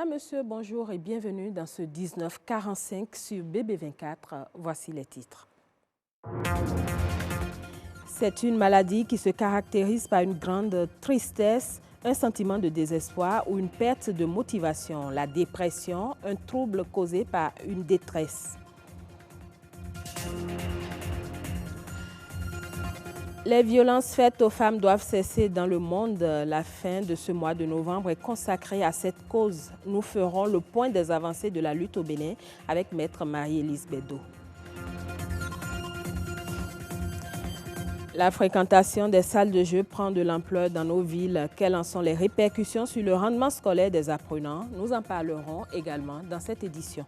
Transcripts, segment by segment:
Madame, Monsieur, bonjour et bienvenue dans ce 1945 sur BB24. Voici les titres. C'est une maladie qui se caractérise par une grande tristesse, un sentiment de désespoir ou une perte de motivation. La dépression, un trouble causé par une détresse. Les violences faites aux femmes doivent cesser dans le monde. La fin de ce mois de novembre est consacrée à cette cause. Nous ferons le point des avancées de la lutte au Bénin avec Maître Marie-Élise Bédot. La fréquentation des salles de jeu prend de l'ampleur dans nos villes. Quelles en sont les répercussions sur le rendement scolaire des apprenants? Nous en parlerons également dans cette édition.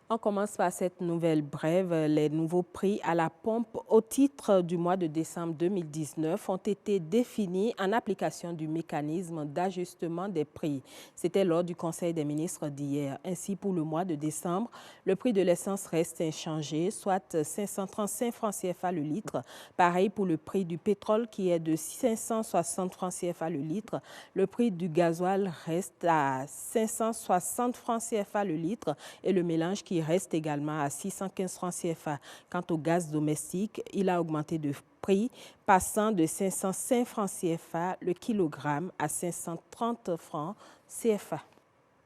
On commence par cette nouvelle brève. Les nouveaux prix à la pompe au titre du mois de décembre 2019 ont été définis en application du mécanisme d'ajustement des prix. C'était lors du Conseil des ministres d'hier. Ainsi, pour le mois de décembre, le prix de l'essence reste inchangé, soit 535 francs CFA le litre. Pareil pour le prix du pétrole qui est de 560 francs CFA le litre. Le prix du gasoil reste à 560 francs CFA le litre et le mélange qui reste également à 615 francs CFA. Quant au gaz domestique, il a augmenté de prix, passant de 505 francs CFA le kilogramme à 530 francs CFA.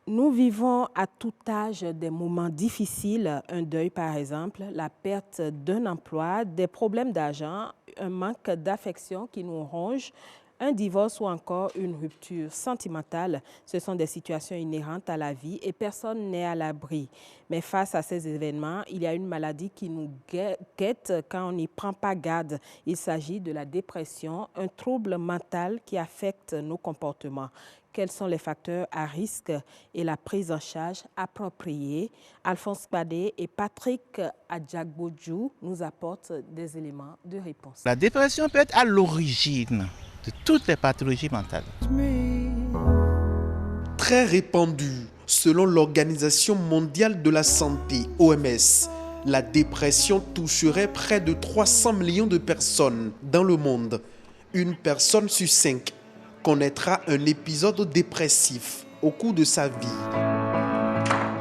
Nous vivons à tout âge des moments difficiles, un deuil par exemple, la perte d'un emploi, des problèmes d'argent, un manque d'affection qui nous ronge, un divorce ou encore une rupture sentimentale. Ce sont des situations inhérentes à la vie et personne n'est à l'abri. Mais face à ces événements, il y a une maladie qui nous guette quand on n'y prend pas garde. Il s'agit de la dépression, un trouble mental qui affecte nos comportements. Quels sont les facteurs à risque et la prise en charge appropriée? Alphonse Badé et Patrick Adjagbodjou nous apportent des éléments de réponse. La dépression peut être à l'origine de toutes les pathologies mentales. Très répandue, selon l'Organisation mondiale de la santé, OMS, la dépression toucherait près de 300 millions de personnes dans le monde. Une personne sur 5 connaîtra un épisode dépressif au cours de sa vie.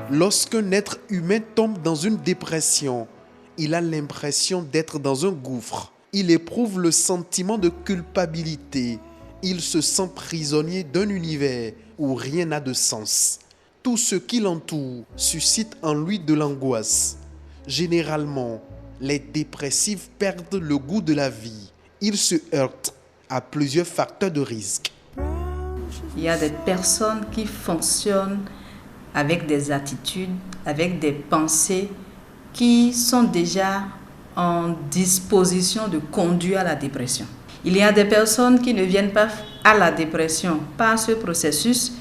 Lorsqu'un être humain tombe dans une dépression, il a l'impression d'être dans un gouffre. Il éprouve le sentiment de culpabilité. Il se sent prisonnier d'un univers où rien n'a de sens. Tout ce qui l'entoure suscite en lui de l'angoisse. Généralement, les dépressifs perdent le goût de la vie. Ils se heurtent à plusieurs facteurs de risque. Il y a des personnes qui fonctionnent avec des attitudes, avec des pensées qui sont déjà en disposition de conduire à la dépression. Il y a des personnes qui ne viennent pas à la dépression par ce processus,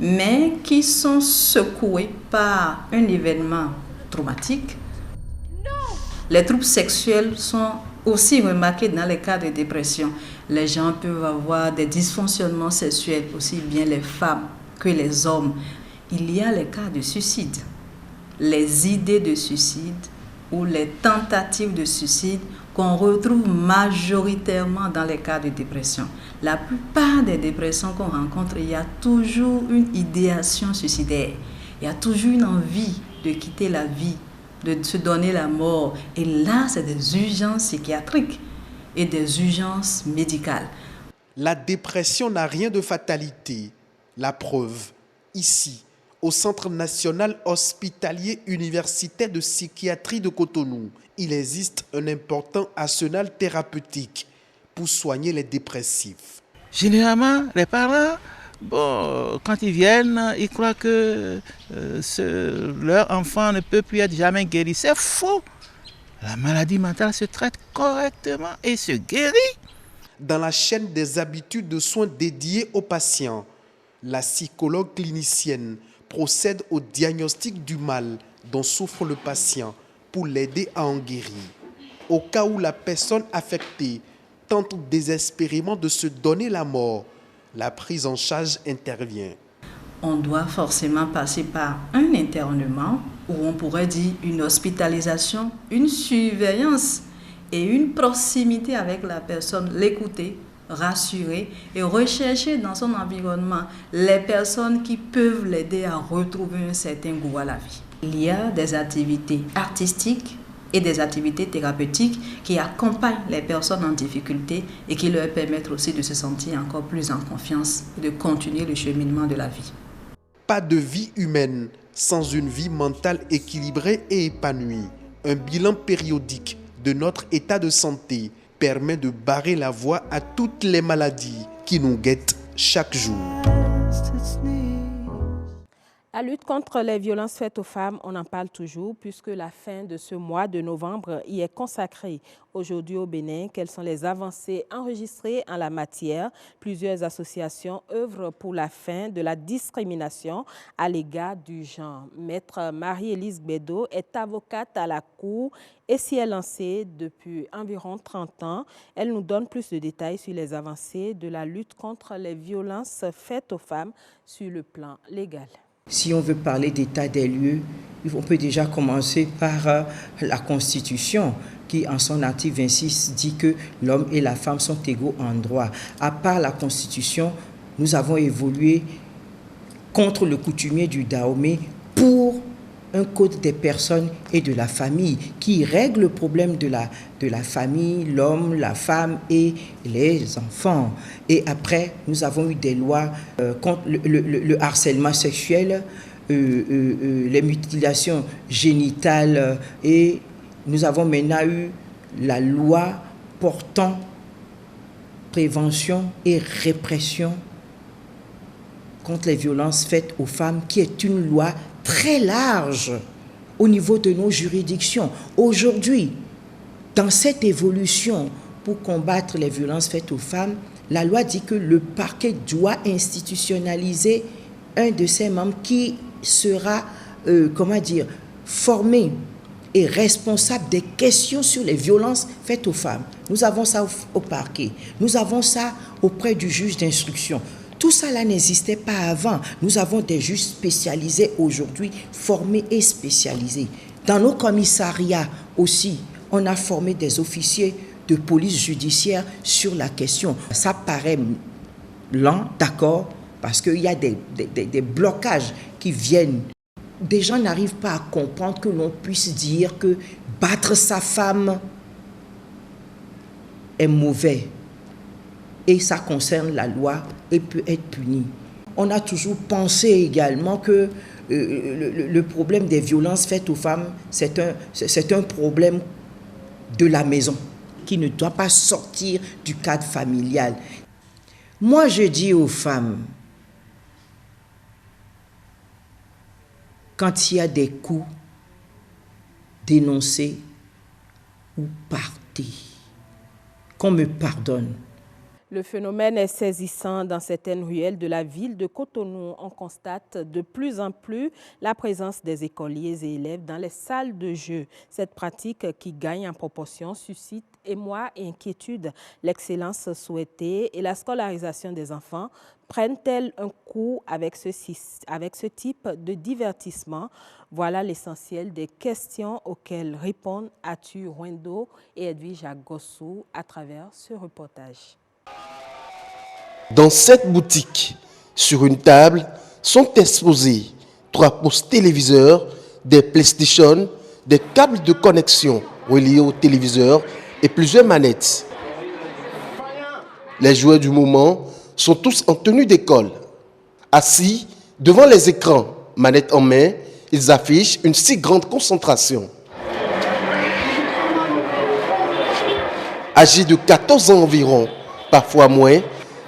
mais qui sont secouées par un événement traumatique. Les troubles sexuels sont aussi remarqués dans les cas de dépression. Les gens peuvent avoir des dysfonctionnements sexuels, aussi bien les femmes que les hommes. Il y a les cas de suicide, les idées de suicide ou les tentatives de suicide qu'on retrouve majoritairement dans les cas de dépression. La plupart des dépressions qu'on rencontre, il y a toujours une idéation suicidaire. Il y a toujours une envie de quitter la vie, de se donner la mort. Et là, c'est des urgences psychiatriques et des urgences médicales. La dépression n'a rien de fatalité. La preuve, ici, au Centre national hospitalier universitaire de psychiatrie de Cotonou, il existe un important arsenal thérapeutique pour soigner les dépressifs. Généralement, les parents, quand ils viennent, ils croient que leur enfant ne peut plus être jamais guéri. C'est faux. La maladie mentale se traite correctement et se guérit. Dans la chaîne des habitudes de soins dédiées aux patients, la psychologue clinicienne procède au diagnostic du mal dont souffre le patient pour l'aider à en guérir. Au cas où la personne affectée tente désespérément de se donner la mort, la prise en charge intervient. On doit forcément passer par un internement, ou on pourrait dire une hospitalisation, une surveillance et une proximité avec la personne, l'écouter, rassurer et rechercher dans son environnement les personnes qui peuvent l'aider à retrouver un certain goût à la vie. Il y a des activités artistiques et des activités thérapeutiques qui accompagnent les personnes en difficulté et qui leur permettent aussi de se sentir encore plus en confiance et de continuer le cheminement de la vie. Pas de vie humaine sans une vie mentale équilibrée et épanouie. Un bilan périodique de notre état de santé permet de barrer la voie à toutes les maladies qui nous guettent chaque jour. La lutte contre les violences faites aux femmes, on en parle toujours puisque la fin de ce mois de novembre y est consacrée. Aujourd'hui au Bénin, quelles sont les avancées enregistrées en la matière? Plusieurs associations œuvrent pour la fin de la discrimination à l'égard du genre. Maître Marie-Élise Bédo est avocate à la Cour et s'y est lancée depuis environ 30 ans. Elle nous donne plus de détails sur les avancées de la lutte contre les violences faites aux femmes sur le plan légal. Si on veut parler d'état des lieux, on peut déjà commencer par la Constitution qui, en son article 26, dit que l'homme et la femme sont égaux en droit. À part la Constitution, nous avons évolué contre le coutumier du Dahomey pour un code des personnes et de la famille qui règle le problème de la famille, l'homme, la femme et les enfants. Et après, nous avons eu des lois contre le harcèlement sexuel, les mutilations génitales et nous avons maintenant eu la loi portant prévention et répression contre les violences faites aux femmes qui est une loi très large au niveau de nos juridictions. Aujourd'hui, dans cette évolution pour combattre les violences faites aux femmes, la loi dit que le parquet doit institutionnaliser un de ses membres qui sera, formé et responsable des questions sur les violences faites aux femmes. Nous avons ça au parquet, nous avons ça auprès du juge d'instruction. Tout ça là n'existait pas avant. Nous avons des juges spécialisés aujourd'hui, formés et spécialisés. Dans nos commissariats aussi, on a formé des officiers de police judiciaire sur la question. Ça paraît lent, d'accord, parce qu'il y a des blocages qui viennent. Des gens n'arrivent pas à comprendre que l'on puisse dire que battre sa femme est mauvais. Et ça concerne la loi et peut être puni. On a toujours pensé également que le problème des violences faites aux femmes, c'est un problème de la maison qui ne doit pas sortir du cadre familial. Moi, je dis aux femmes, quand il y a des coups, dénoncez ou partez, qu'on me pardonne. Le phénomène est saisissant dans certaines ruelles de la ville de Cotonou. On constate de plus en plus la présence des écoliers et élèves dans les salles de jeu. Cette pratique qui gagne en proportion suscite émoi et inquiétude. L'excellence souhaitée et la scolarisation des enfants prennent-elles un coup avec ce type de divertissement? Voilà l'essentiel des questions auxquelles répondent Atu Rwendo et Edwige Agossou à travers ce reportage. Dans cette boutique, sur une table, sont exposés 3 postes téléviseurs, des PlayStation, des câbles de connexion reliés au téléviseur et plusieurs manettes. Les joueurs du moment sont tous en tenue d'école. Assis devant les écrans, manettes en main, ils affichent une si grande concentration. Âgés de 14 ans environ, parfois moins,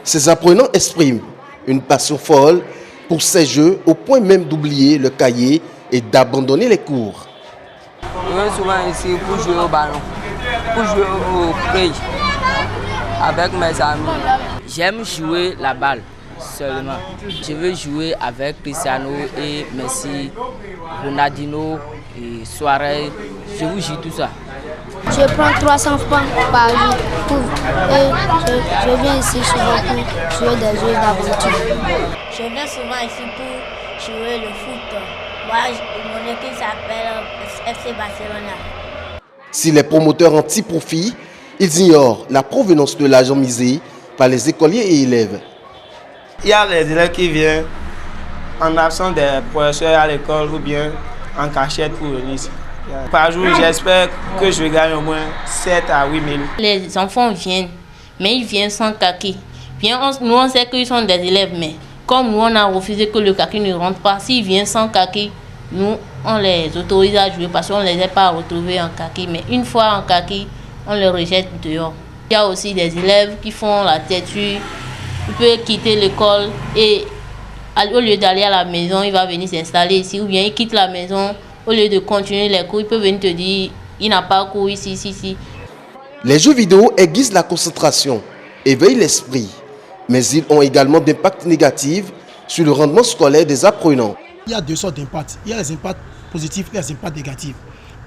ces apprenants expriment une passion folle pour ces jeux au point même d'oublier le cahier et d'abandonner les cours. Je viens souvent ici pour jouer au ballon, pour jouer au play avec mes amis. J'aime jouer la balle seulement. Je veux jouer avec Cristiano et Messi, Ronaldinho et Suarez. Je vous joue tout ça. Je prends 300 francs par jour et je viens ici souvent pour jouer des jeux d'aventure. Je viens souvent ici pour jouer le foot. Moi, mon équipe s'appelle FC Barcelona. Si les promoteurs anti-profit, ils ignorent la provenance de l'argent misé par les écoliers et élèves. Il y a les élèves qui viennent en absence des professeurs à l'école ou bien en cachette pour venir ici. Par jour, j'espère que je gagne au moins 7 à 8 000. Les enfants viennent, mais ils viennent sans kaki. Nous, on sait qu'ils sont des élèves, mais comme nous, on a refusé que le kaki ne rentre pas, s'ils viennent sans kaki, nous, on les autorise à jouer parce qu'on ne les a pas retrouvés en kaki. Mais une fois en kaki, on les rejette dehors. Il y a aussi des élèves qui font la têtue. Il peut quitter l'école et au lieu d'aller à la maison, il va venir s'installer ici. Ou bien il quitte la maison, au lieu de continuer les cours, il peut venir te dire il n'a pas cours ici. Les jeux vidéo aiguisent la concentration, éveillent l'esprit, mais ils ont également d'impact négatifs sur le rendement scolaire des apprenants. Il y a deux sortes d'impacts. Il y a les impacts positifs et les impacts négatifs.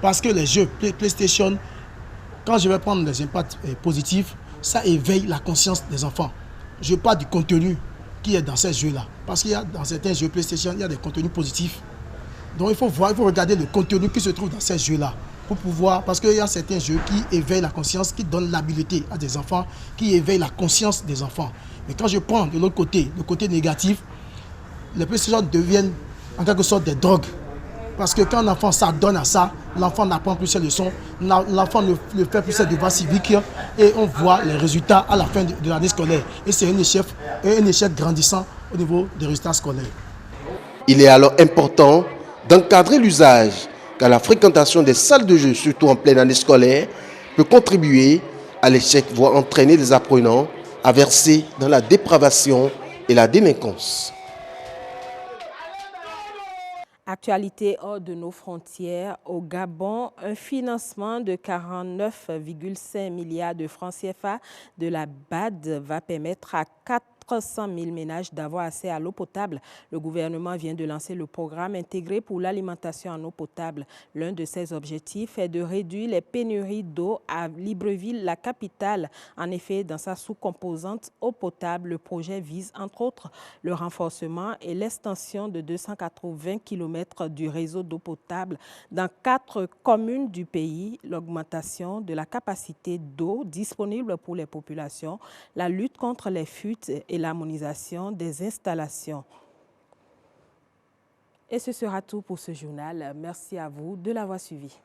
Parce que les jeux PlayStation, quand je vais prendre les impacts positifs, ça éveille la conscience des enfants. Je parle du contenu qui est dans ces jeux-là. Parce qu'il y a dans certains jeux PlayStation, il y a des contenus positifs. Donc il faut regarder le contenu qui se trouve dans ces jeux-là. Pour pouvoir, parce qu'il y a certains jeux qui éveillent la conscience, qui donnent l'habilité à des enfants, qui éveillent la conscience des enfants. Mais quand je prends de l'autre côté, le côté négatif, les PlayStation deviennent en quelque sorte des drogues. Parce que quand l'enfant s'adonne à ça, l'enfant n'apprend plus ses leçons, l'enfant ne fait plus ses devoirs civiques et on voit les résultats à la fin de l'année scolaire. Et c'est un échec grandissant au niveau des résultats scolaires. Il est alors important d'encadrer l'usage, car la fréquentation des salles de jeu, surtout en pleine année scolaire, peut contribuer à l'échec, voire entraîner les apprenants à verser dans la dépravation et la délinquance. Actualité hors de nos frontières, au Gabon, un financement de 49,5 milliards de francs CFA de la BAD va permettre à 400 000 ménages d'avoir accès à l'eau potable. Le gouvernement vient de lancer le programme intégré pour l'alimentation en eau potable. L'un de ses objectifs est de réduire les pénuries d'eau à Libreville, la capitale. En effet, dans sa sous-composante eau potable, le projet vise entre autres le renforcement et l'extension de 280 km du réseau d'eau potable dans 4 communes du pays, l'augmentation de la capacité d'eau disponible pour les populations, la lutte contre les fuites et l'harmonisation des installations. Et ce sera tout pour ce journal. Merci à vous de l'avoir suivi.